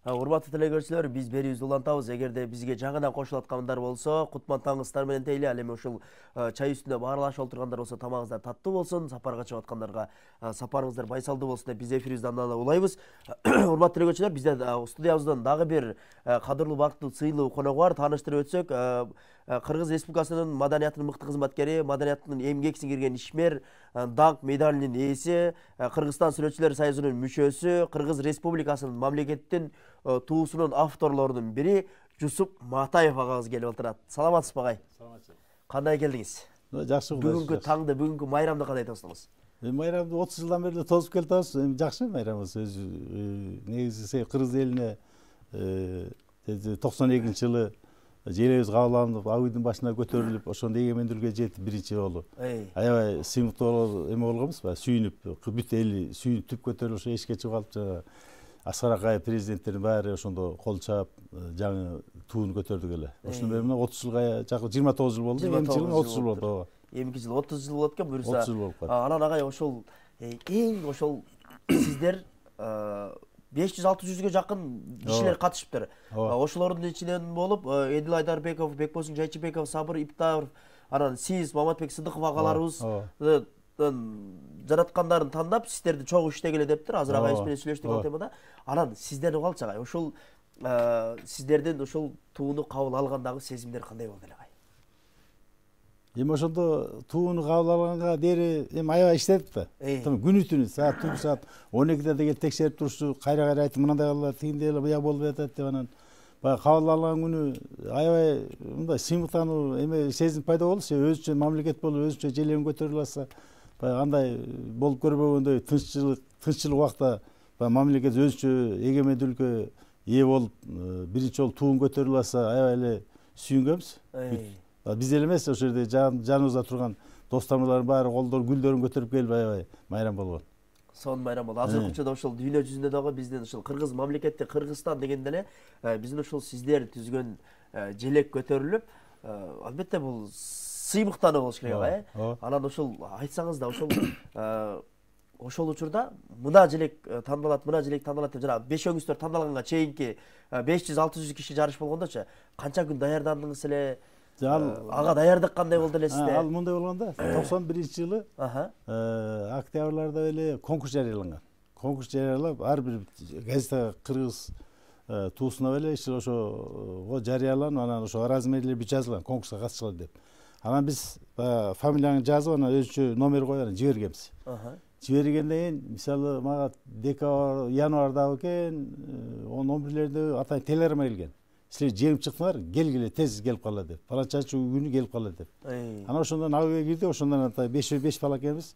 Урматтуу телегөрүүчүлөр, биз берүүбүздү улантабыз. Эгерде бизге жаңадан кошулуп аткандар болсо, кутман таңыңыздар менен дейли. Ал эми ушул чай үстүндө баарлашып отургандар болсо, тамагыңыздар таттуу болсун. Сапарга чыгып аткандарга сапарыңыздар байсалдуу болсун деп биз эфирибизди андан улайбыз. Урматтуу телегөрүүчүлөр, бизде студиябыздан дагы бир кадырлуу бактылуу сыйлуу коногу бар. Тааныштырып өтсөк, Кыргыз Республикасынын маданиятынын мыкты кызматкери, маданиятынын эмгек сиңирген ишмер, даңк медалинин ээси, Кыргызстан сүрөтчүлөр союзунун мүчөсү, Кыргыз Республикасынын мамлекеттин туусунун авторлорунун бири Жусуп Матаев агабыз келип отурат. Саламатсызбы агай? Саламатсыз. Кандай келдиңиз? Жакшы. Бүгүнкү таңды, бүгүнкү майрамды кандай тосдуңуз? Майрамды 30 жылдан бери тосуп келатабыз. Жакшы майрамыбыз. Негизи Кыргыз элине 92 жылы желебиз кабыл алынып, ак үйдүн башына көтөрүлүп, ошондо эгемендүүлүккө жетип биринчи жолу. Аябай сыймыктуу эме болгонбуз, сүйүнүп, бүт эли сүйүнүп түп көтөрүлүп, ошо эшикке чыгып алып, жана Аскар Акаев президенттердин баары ошондо кол чаап, жаңы тууну көтөрдүк эле. Ошондо мына 30 жылга жакын 29 жыл болду, эмки жылы 30 жыл болду. Эмки жыл 30 жыл болот экен, буюрса. 30 жыл болуп калды. Анан агай ошол ошол сиздер 500-600ге жакын кишилер катышыптыр. Ошолордун ичинен болуп Эдил Айдарбеков, Бекбосун Жайчыбеков, Сабыр Иптаров, анан сиз Маматбек Сыдыков агаларыбыз жараткандарын тандап, сиздерди чогуу иштегиле дептир. Азыр агайыбыз менен сүйлөштүк ал темада. Анан сиздерди калчы агай? Ошол сиздердин ошол тууну кабыл алгандагы сезимдер кандай болду эле агай? Эми ошондо тууну кабыл алганга дери эми аябай иштедик да. Күнү түнү түнкү саат 12-де келип текшерип турушту, кайра айтып мындай кылдылар, тигиндей эле буя болуп жатат деп анан баягы кабыл алган күнү аябай мындай сыймыктануу эме сезим пайда болду. Өзүнчө мамлекет болуп, өзүнчө желең көтөрүлүп атса, баягы андай болуп көрбөгөндөй тынччылык убакта мамлекет өзүнчө эгемендүүлүккө ээ болуп, биринчи жолу туун көтөрүлүп атса, аябай эле сүйүнгөнбүз. Биз эле эмес, ошол жерде жаныбызда турган досторумдардын баары колдору, гүлдөрүн көтөрүп келип аябай майрам болгон. Сонун майрам болду. Азыркы учурда ошол дүйнө жүзүндө дагы биздин ошол Кыргыз мамлекетти, Кыргызстан дегенде эле биздин ошол сиздер түзгөн желек көтөрүлүп, албетте бул сыймыктануу болуш керек агай. Анан ошол айтсаңыз да ошол учурда мына желек тандалат деп жана бешөөңүздөр тандалганга чейинки 500-600 киши жарыш болгондочу канча күн даярдандыңыз эле? Ага даярдык кандай болду эле сизде? Ал мындай болгон да, 91-жылы октябрларда эле конкурс жарыяланган. Конкурс жарыялап, ар бир газета Кыргыз туусуна эле ошого жарыяланып, анан ошо размерлери бүт жазылган, конкурска катышкыла деп. Анан биз фамилияңды жазып, анан өзүнчө номер коюп анан жибергенбиз. Жибергенден кийин, мисалы, мага декабрь, январда экен, 10-11-лерде атайын телеграмма келген. Силер жеңип чыктыңар, келгиле, тез келип калла деп. Паланчачы күнү келип калла деп. Анан ошондон агыга кирди, ошондон атай 5 бала экенбиз,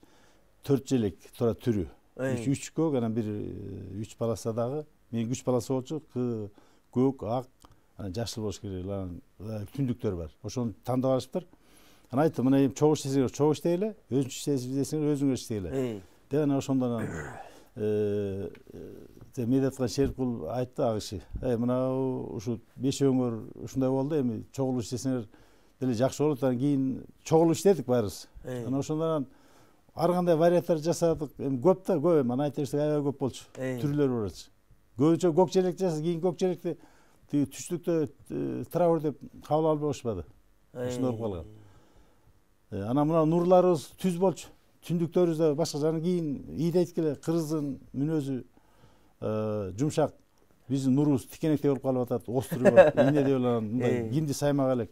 4 желек тура түрү. 3 көк, анан бир 3 полоса дагы. Менин 3 полоса болчу, көк, ак, анан жашыл болуш керек. Түндүктөр бар. Ошону тандап алышыптыр. Анан айтты, мына эми чогуу иштесеңер, чогуу иштегиле, өзүнчө иштесеңер, өзүңөр иштегиле. Деп анан ошондон Медеткан Шеркул айтты ак киши. Мына ушу бешөөңөр ушундай болду, эми чогулуп иштесеңер деле жакшы болот. Анан кийин чогулуп иштедик баарыбыз. Анан ошондон ар кандай варианттар жасадык. Эми көп да, көп эми айта берсек аябай көп болчу. Түрлөр барчу. Көбүнчө көк желек жасады, кийин көк желекти түштүктө траур деп кабыл албай болушпады. Ушундай болуп калган. Анан мына нурларыбыз түз болчу. Түндүктөрүбүз да башка жана кийин ийди айткеле Кыргыздын мүнөзү жумшак, биздин нурубуз тикенектей болуп калып атат, остуруу бар, ийнедей болуп мындай кимди саймак элек.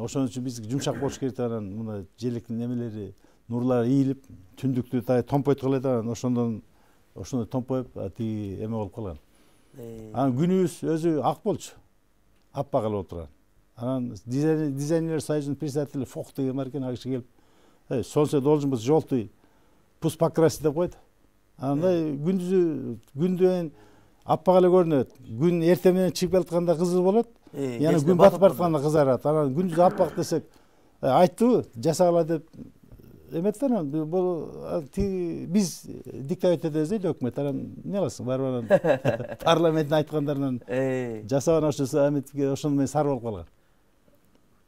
Ошон үчүн биз жумшак болуш керек деп анан мына желектин немелери, нурлары ийилип, түндүктү томпойткула элек, анан ошондой томпоюп тиги эме болуп калган. Анан күнүбүз өзү ак болчу. Аппак эле болуп турган. Анан дизайнерлер союзунун председатели Фох деген бар экен, ал киши келип, солнце должен быть желтый, пусть покрасит деп койду. Андай күндөн аппак эле көрүнөт. Күн эртең менен чыгып келатканда кызыл болот. Яна күн батып баратканда кызарат. Анан күндүз аппак десек, айттыбы, жасагыла деп эметти. Анан бул биз диктат этебиз дейт өкмөт. Анан эмне кыласың? Барып анан парламенттин айткандарынан жасап анан ошондо менен сар болуп калган.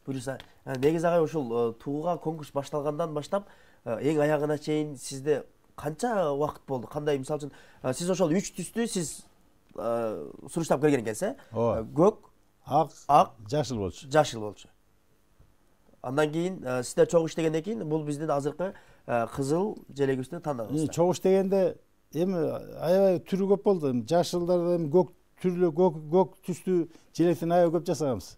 Буюрса, негизи агай ошол тууга конкурс башталгандан баштап эң аягына чейин сизде канча убакыт болду? Кандай, мисалы үчүн, сиз ошол 3 түстү сиз суруштап келген экенсиз, көк, ак, жашыл болчу. Жашыл болчу. Андан кийин сиздер чогуу иштегенден кийин бул биздин азыркы кызыл желегибизди тандадыңыздар. Чогуу иштегенде эми аябай түрү көп болду. Жашылдар эми көк түрлүү көк түстүү желектен аябай көп жасаганбыз.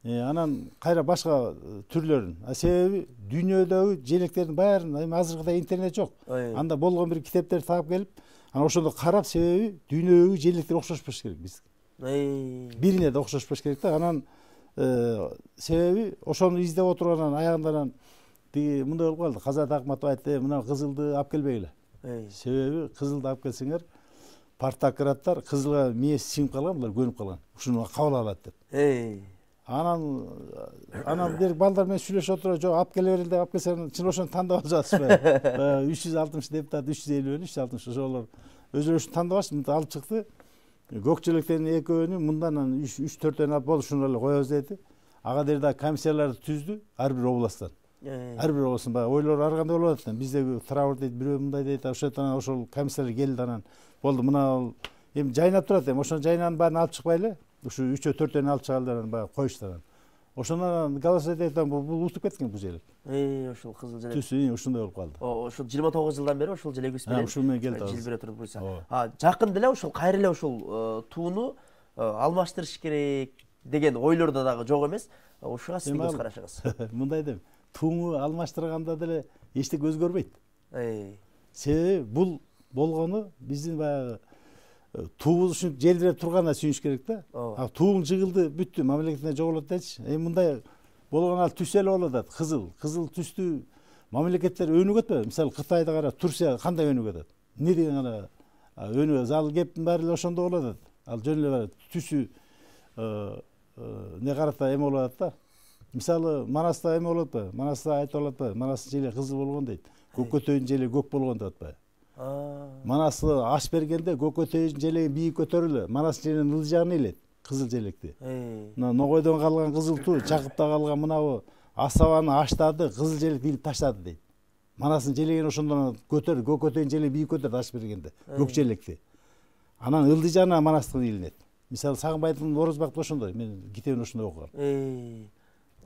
Анан кайра башка түрлөрүн. Себеби дүйнөдөгү желектердин баарын эми азыркыдай интернет жок. Анда болгон бир китептерди таап келип, анан ошондо карап, себеби дүйнөдөгү желектер окшошпош керек биз. Бирине да окшошпош керек да. Анан себеби ошону издеп отургандан аягында тиги мындай болуп калды. Казат Акматов айтты, мына кызылды алып келбегиле. Себеби кызылды алып келсеңер, партократтар кызылга мээси сиңип калган, булар көнүп калган. Ушуну кабыл алат деп. Анан бир балдар менен сүйлөшүп отуруп, жок алып келе берели деп алып келсең, чын ошону тандап алып жатышпайбы? 360 депутат, 350 360 ошолор өзүлөрү ушуну тандап алышты, алып чыкты. Көк желектердин экөөнү мындан 3-4 алып болду, ушуну эле коебуз деди. Ага дер да комиссияларды түздү ар бир областтан. Ар бир областын баягы ойлор ар кандай болуп атат. Биздеги Траур дейт, бирөө мындай дейт, ошол комиссиялар келди, анан болду, мына эми жайнап турат, эми ошонун жайнанын баарын алып чыкпайлы. Ушу 3-4 алып чыгалдар, баягы коюштар. Ошондон голосовать этип бул утуп кеткен бул желек. Ошол кызыл желек. Түсү ушундай болуп калды. Ошол 29 жылдан бери ошол желегибиз менен ушул менен келди. Желбире туруп буйса. Жакын деле ошол кайра эле ошол тууну алмаштырыш керек деген ойлордо дагы жок эмес. Ушуга сиздин көз карашыңыз. Мындай дейм, тууну алмаштырганда деле эчтеке өзгөрбөйт. Себеби бул болгону биздин баягы туубуз ушинтип желдиреп турганына сүйүнүш керек да. Туубуң жыгылды, бүттү, мамлекетине жоголот дечи. Эми мындай болгон ал түс эле болуп атат. Кызыл түстүү мамлекеттер өнүгөт атпайбы? Мисалы Кытайды кара, Турция кандай өнүгөт атат? Эмне деген ана өнүгөт? Ал кептин баары эле ошондо болуп атат. Ал жөн эле түсү не карата эме болуп атат да. Мисалы Манаста эме болуп атпайбы? Манаста айтып болуп атпайбы? Манастын желеги кызыл болгон дейт. Көкөтөйдүн желеги көк болгон деп атпайбы? Манасты аш бергенде көкөтөйдүн желеги бийик көтөрүлө, Манастын желегинин ылдый жагына илет кызыл желекти. Мына Ногойдон калган кызыл туу, Жакыпта калган мынабу асабаны аштады, кызыл желекти илип таштады дейт. Манастын желегин ошондон көтөрдү, көкөтөйдүн желеги бийик көтөрдү аш бергенде, көк желекти. Анан ылдый жагына Манастын илинет. Мисалы Сагынбайдын Орозбакта ошондой, мен китебин ошондой окугам.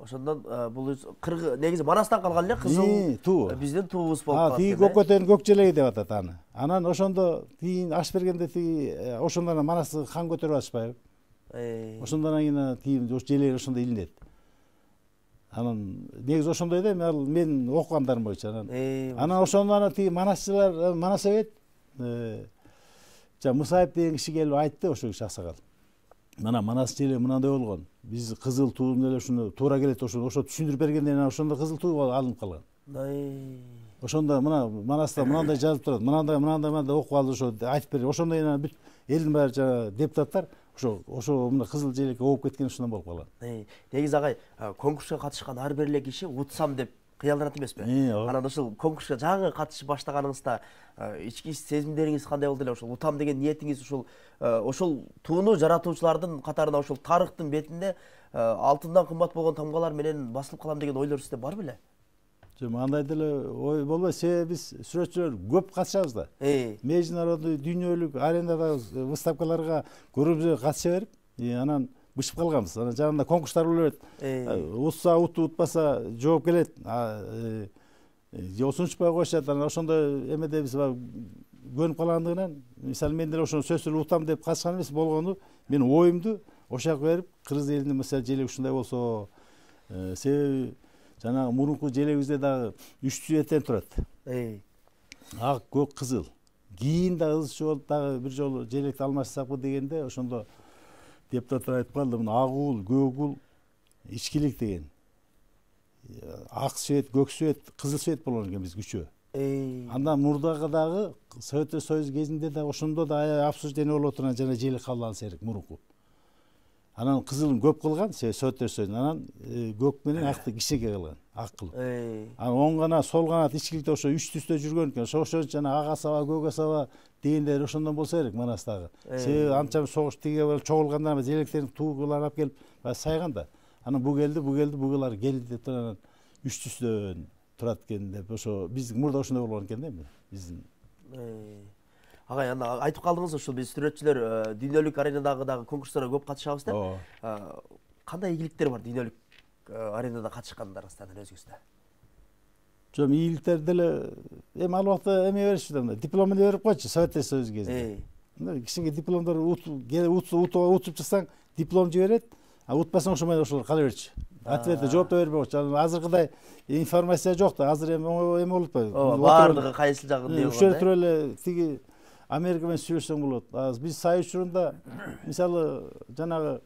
Ошондон бул негизи Манастан калган эле кызыл туу. Биздин туубуз болуп калат. Тиги көкөтөйдүн көк желеги деп атат аны. Анан ошондо тиги аш бергенде тиги ошондон Манасты хан көтөрүп атышпайбы? Ошондон кийин тиги ош желеги ошондо илинет. Анан негизи ошондой да, мен окугандарым боюнча. Анан ошондон тиги манасчылар, Манасабет Мусаев деген киши келип айтты, ошо киши аксакал. Мына Манас желеги мынандай болгон. Биз кызыл туунун эле ушуну туура келет, ошо түшүндүрүп бергенден кийин ошондо кызыл туу алынып калган. Ошондо мына Манаста мынандай жазып турат, мынандай окуп алды, ошо айтып берди. Ошондой бүт элдин баары жана депутаттар ошо мына кызыл желекке ооп кеткен ушундан болуп калган. Негизи агай, конкурска катышкан ар бир эле киши утсам деп кыялданат эмеспи? Анан ошол конкурска жаңы катышып баштаганыңызда ички сезимдериңиз кандай болду эле? Ошол утам деген ниетиңиз ошол тууну жаратуучулардын катарына, ошол тарыхтын бетинде алтындан кымбат болгон тамгалар менен басылып калам деген ойлор сизде бар беле? Жок, андай деле ой болбойт. Себеби биз сүрөтчүлөр көп катышабыз да. Международный, дүйнөлүк аренадагы выставкаларга көрүмүзгө катыша берип, анан бышып калганбыз. Анан жанында конкурстар болуп берет. Утса уту, утпаса жооп келет. Осунчпай коюшат. Анан ошондой эмеде биз көнүп калгандыгынан, мисалы мен деле ошону сөзсүз утам деп катышкан эмес болгону, мен оюмду ошол жака берип, кыргыз элинин мисалы желеги ушундай болсо, себеби жанагы мурунку желегибизде дагы 3 цветтен турат. Ак, көк, кызыл. Кийин да ызчы болуп дагы бир жолу желекти алмаштырсакпы дегенде, ошондо депутаттар айтып калды, мына ак уул, көк уул, ичкилик деген. Ак свет, көк свет, кызыл свет болгон экен биз күчөө. Андан мурдагы дагы Советтер Союзу кезинде да ошондо да аябай обсуждение болуп отурган жана желек кабыл алынса керек мурунку. Анан кызылын көп кылган, Советтер Союзу, анан көк менен акты кичине кылган, ак кылып. Анан оң канат, сол канат ичкиликте ошо 3 түстө жүргөн экен. Ошо жана ак асаба, көк асаба дегендер ошондон болсо керек Манастагы. Себеби анча согуш тиге чогулгандан желектерин туугуларын алып келип сайган да. Анан бу келди, бугулар келди деп анан 3 түстөн турат экен деп ошо биздин мурда ошондой болгон экен да биздин. Агай, анда айтып калдыңыз ушул биз сүрөтчүлөр дүйнөлүк аренадагы конкурстарга көп катышабыз деп. Кандай ийгиликтер бар дүйнөлүк аренада катышкандарыңыздан өзүңүздө? Жок, ийгиликтер деле эми ал убакта эме беришти да, дипломун берип койчу Совет Союзу кезинде. Кичине дипломдор утуп чыксаң, диплом жиберет, а утпасаң ошо менен ошолор кала берчү. Ответте жооп да бербей койчу. Азыркыдай информация жок да, азыр эме болуп атпайбы? Баардыгы кайсы жагын деп. Ушул туруп эле тиги Америка менен сүйлөшсөң болот. Биз Союз учурунда мисалы жанагы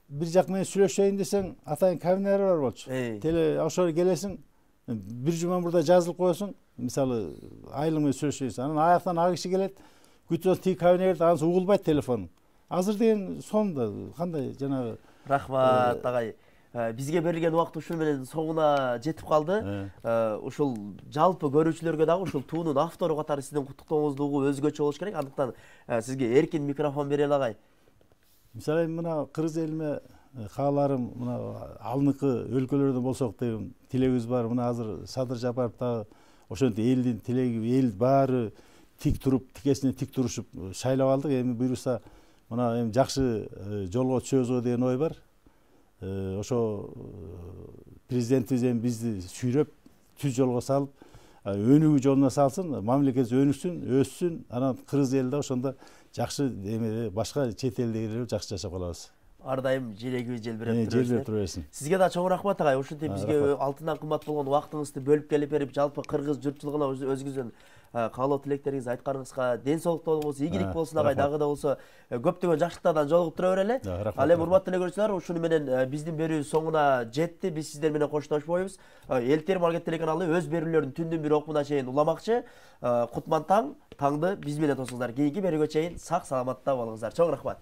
бир жак менен сүйлөшөйүн десең, атайын кабинелер бар болчу. Теле ошого келесиң, бир жума мурда жазылып коесуң, мисалы айылың менен сүйлөшөйсүң. Анан аяктан ак киши келет, күтүп тиги кабинетте, анысы угулбайт телефон. Азыр деген сонда кандай жанагы. Рахмат агай. Бизге берилген убакыт ушул менен соңуна жетип калды. Ушул жалпы көрүүчүлөргө дагы ушул туунун автору катары сиздин куттуктооңузду угуп өзгөчө болуш керек. Андыктан сизге эркин микрофон берели агай. Мисалы мына кыргыз элиме кааларым мына алныкы өлкөлөрдөн болсок деп тилегибиз бар. Мына азыр Садыр Жапаров дагы ошентип элдин тилеги, эл баары тик туруп, тикесине тик турушуп шайлап алдык. Эми буюрса мына эми жакшы жолго түшөбүз деген ой бар. Ошо президентибиз эми бизди сүйрөп, түз жолго салып, өнүгүү жолуна салсын, мамлекет өнүксүн, өссүн, анан кыргыз эли да ошондо жакшы эме башка чет элдегилер жакшы жашап калабыз. Ар дайым желегибиз желбиреп тура берсин. Сизге да чоң рахмат агай. Ушинтип бизге алтындан кымбат болгон убактыңызды бөлүп келип берип, жалпы кыргыз журтчулугуна өзүңүздүн каалоо тилектериңизди айтканыңызга ден соолуктуу болуңуз, ийгилик болсун агай. Дагы да болсо көптөгөн жакшылыктардан жолугуп тура берели. Ал эми урматтуу эле көрүүчүлөр, ушуну менен биздин берүүбүз соңуна жетти. Биз сиздер менен коштошпойбуз. Эл Термалгет телеканалы өз берүүлөрүн түндүн бир окуна чейин уламакчы. Кутман таң, таңды биз менен тосуңуздар. Кийинки берүүгө чейин сак саламатта болуңуздар. Чоң рахмат.